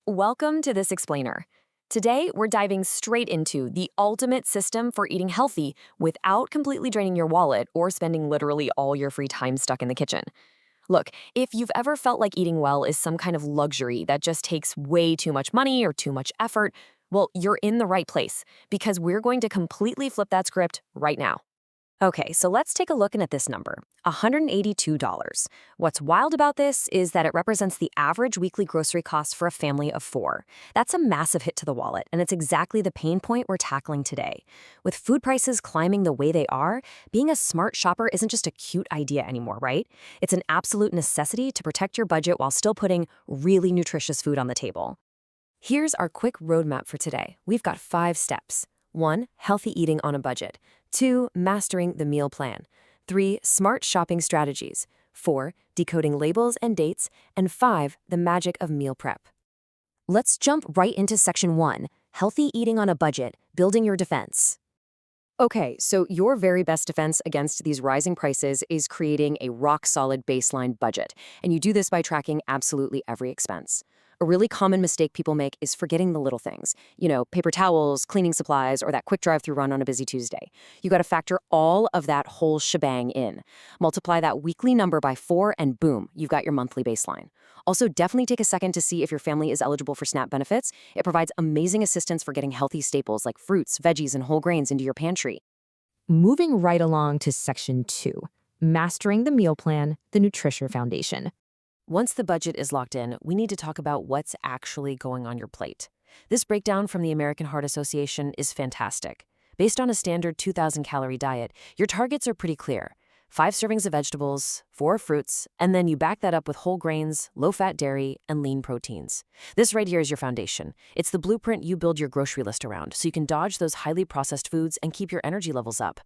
Welcome to This Explainer. Today, we're diving straight into the ultimate system for eating healthy without completely draining your wallet or spending literally all your free time stuck in the kitchen. Look, if you've ever felt like eating well is some kind of luxury that just takes way too much money or too much effort, well, you're in the right place because we're going to completely flip that script right now. Okay, so let's take a look at this number, $182. What's wild about this is that it represents the average weekly grocery cost for a family of four. That's a massive hit to the wallet, and it's exactly the pain point we're tackling today. With food prices climbing the way they are, being a smart shopper isn't just a cute idea anymore, right? It's an absolute necessity to protect your budget while still putting really nutritious food on the table. Here's our quick roadmap for today. We've got 5 steps. 1. Healthy eating on a budget. 2. Mastering the meal plan. 3. Smart shopping strategies. 4. Decoding labels and dates. And 5. The magic of meal prep. Let's jump right into section 1. Healthy eating on a budget, building your defense. Okay, so your very best defense against these rising prices is creating a rock-solid baseline budget, and you do this by tracking absolutely every expense. A really common mistake people make is forgetting the little things. Paper towels, cleaning supplies, or that quick drive-through run on a busy Tuesday. You got to factor all of that whole shebang in. Multiply that weekly number by 4 and boom, you've got your monthly baseline. Also, definitely take a second to see if your family is eligible for SNAP benefits. It provides amazing assistance for getting healthy staples like fruits, veggies, and whole grains into your pantry. Moving right along to section 2, mastering the meal plan, the nutrition foundation. Once the budget is locked in, we need to talk about what's actually going on your plate. This breakdown from the American Heart Association is fantastic. Based on a standard 2,000-calorie diet, your targets are pretty clear. 5 servings of vegetables, 4 fruits, and then you back that up with whole grains, low-fat dairy, and lean proteins. This right here is your foundation. It's the blueprint you build your grocery list around, so you can dodge those highly processed foods and keep your energy levels up.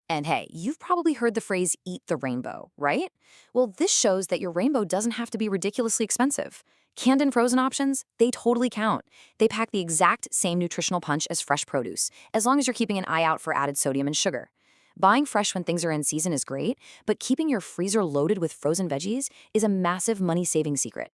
And hey, you've probably heard the phrase eat the rainbow, right? Well, this shows that your rainbow doesn't have to be ridiculously expensive. Canned and frozen options, they totally count. They pack the exact same nutritional punch as fresh produce, as long as you're keeping an eye out for added sodium and sugar. Buying fresh when things are in season is great, but keeping your freezer loaded with frozen veggies is a massive money-saving secret.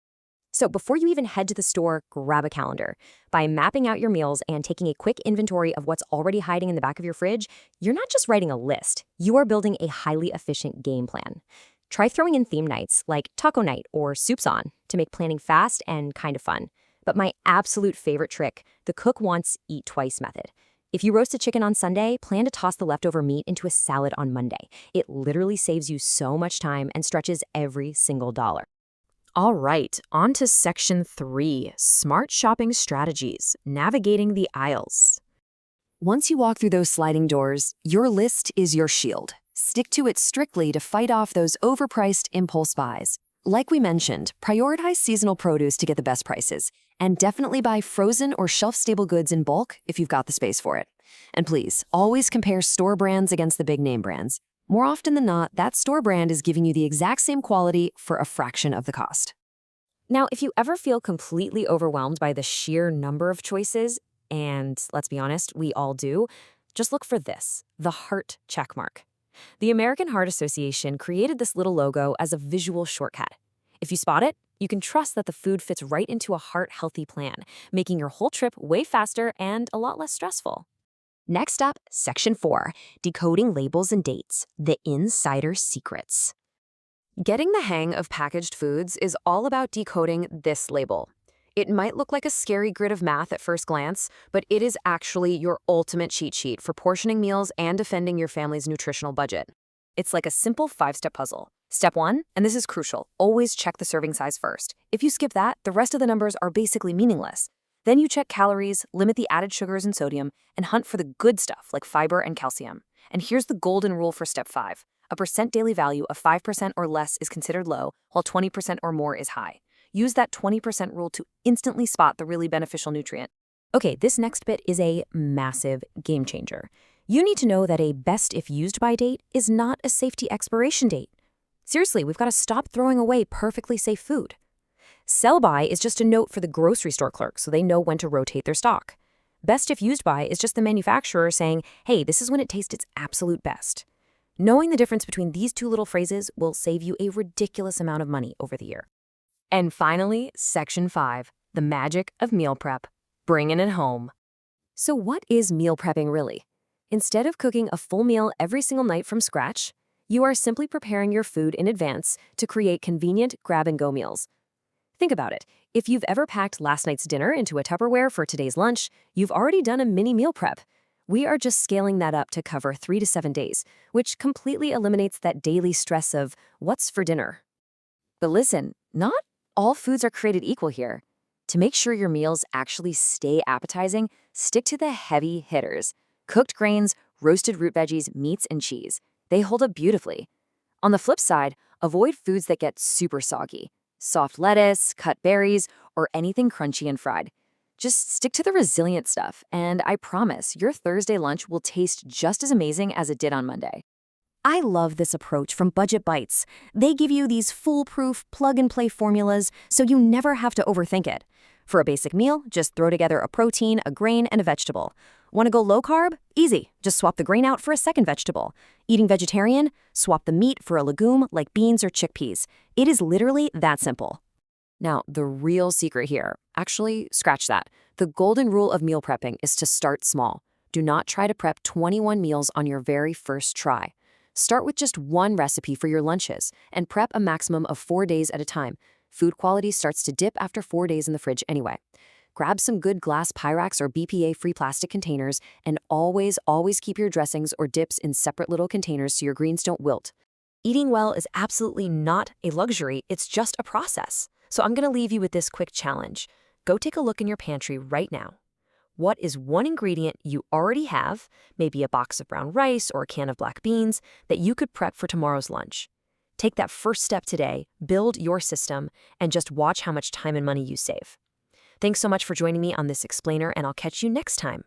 So before you even head to the store, grab a calendar. By mapping out your meals and taking a quick inventory of what's already hiding in the back of your fridge, you're not just writing a list, you are building a highly efficient game plan. Try throwing in theme nights like taco night or soups on to make planning fast and kind of fun. But my absolute favorite trick, the cook once, eat twice method. If you roast a chicken on Sunday, plan to toss the leftover meat into a salad on Monday. It literally saves you so much time and stretches every single dollar. All right, on to section 3, smart shopping strategies, navigating the aisles. Once you walk through those sliding doors, your list is your shield. Stick to it strictly to fight off those overpriced impulse buys. Like we mentioned, prioritize seasonal produce to get the best prices, and definitely buy frozen or shelf-stable goods in bulk if you've got the space for it. And please, always compare store brands against the big name brands. More often than not, that store brand is giving you the exact same quality for a fraction of the cost. Now, if you ever feel completely overwhelmed by the sheer number of choices, and let's be honest, we all do, just look for this, the heart checkmark. The American Heart Association created this little logo as a visual shortcut. If you spot it, you can trust that the food fits right into a heart-healthy plan, making your whole trip way faster and a lot less stressful. Next up, section 4, decoding labels and dates, the insider secrets. Getting the hang of packaged foods is all about decoding this label. It might look like a scary grid of math at first glance, but it is actually your ultimate cheat sheet for portioning meals and defending your family's nutritional budget. It's like a simple 5-step puzzle. Step 1, and this is crucial, always check the serving size first. If you skip that, the rest of the numbers are basically meaningless. Then you check calories, limit the added sugars and sodium, and hunt for the good stuff like fiber and calcium. And here's the golden rule for step 5. A percent daily value of 5% or less is considered low, while 20% or more is high. Use that 20% rule to instantly spot the really beneficial nutrient. Okay, this next bit is a massive game changer. You need to know that a best if used by date is not a safety expiration date. Seriously, we've got to stop throwing away perfectly safe food. Sell by is just a note for the grocery store clerk so they know when to rotate their stock. Best if used by is just the manufacturer saying, hey, this is when it tastes its absolute best. Knowing the difference between these two little phrases will save you a ridiculous amount of money over the year. And finally, section 5, The magic of meal prep. Bringing it home. So what is meal prepping really? Instead of cooking a full meal every single night from scratch, you are simply preparing your food in advance to create convenient grab-and-go meals. Think about it. If you've ever packed last night's dinner into a Tupperware for today's lunch, you've already done a mini meal prep. We are just scaling that up to cover 3 to 7 days, which completely eliminates that daily stress of what's for dinner. But listen, not all foods are created equal here. To make sure your meals actually stay appetizing, stick to the heavy hitters. Cooked grains, roasted root veggies, meats, and cheese. They hold up beautifully. On the flip side, avoid foods that get super soggy. Soft lettuce, cut berries, or anything crunchy and fried. Just stick to the resilient stuff, and I promise your Thursday lunch will taste just as amazing as it did on Monday. I love this approach from Budget Bites. They give you these foolproof, plug-and-play formulas so you never have to overthink it. For a basic meal, just throw together a protein, a grain, and a vegetable. Want to go low carb? Easy. Just swap the grain out for a second vegetable. Eating vegetarian? Swap the meat for a legume like beans or chickpeas. It is literally that simple. Now, the real secret here, actually, scratch that. The golden rule of meal prepping is to start small. Do not try to prep 21 meals on your very first try. Start with just one recipe for your lunches and prep a maximum of 4 days at a time. Food quality starts to dip after 4 days in the fridge anyway. Grab some good glass Pyrex or BPA-free plastic containers, and always keep your dressings or dips in separate little containers so your greens don't wilt. Eating well is absolutely not a luxury, it's just a process. So I'm going to leave you with this quick challenge. Go take a look in your pantry right now. What is one ingredient you already have, maybe a box of brown rice or a can of black beans, that you could prep for tomorrow's lunch? Take that first step today, build your system, and just watch how much time and money you save. Thanks so much for joining me on this explainer, and I'll catch you next time.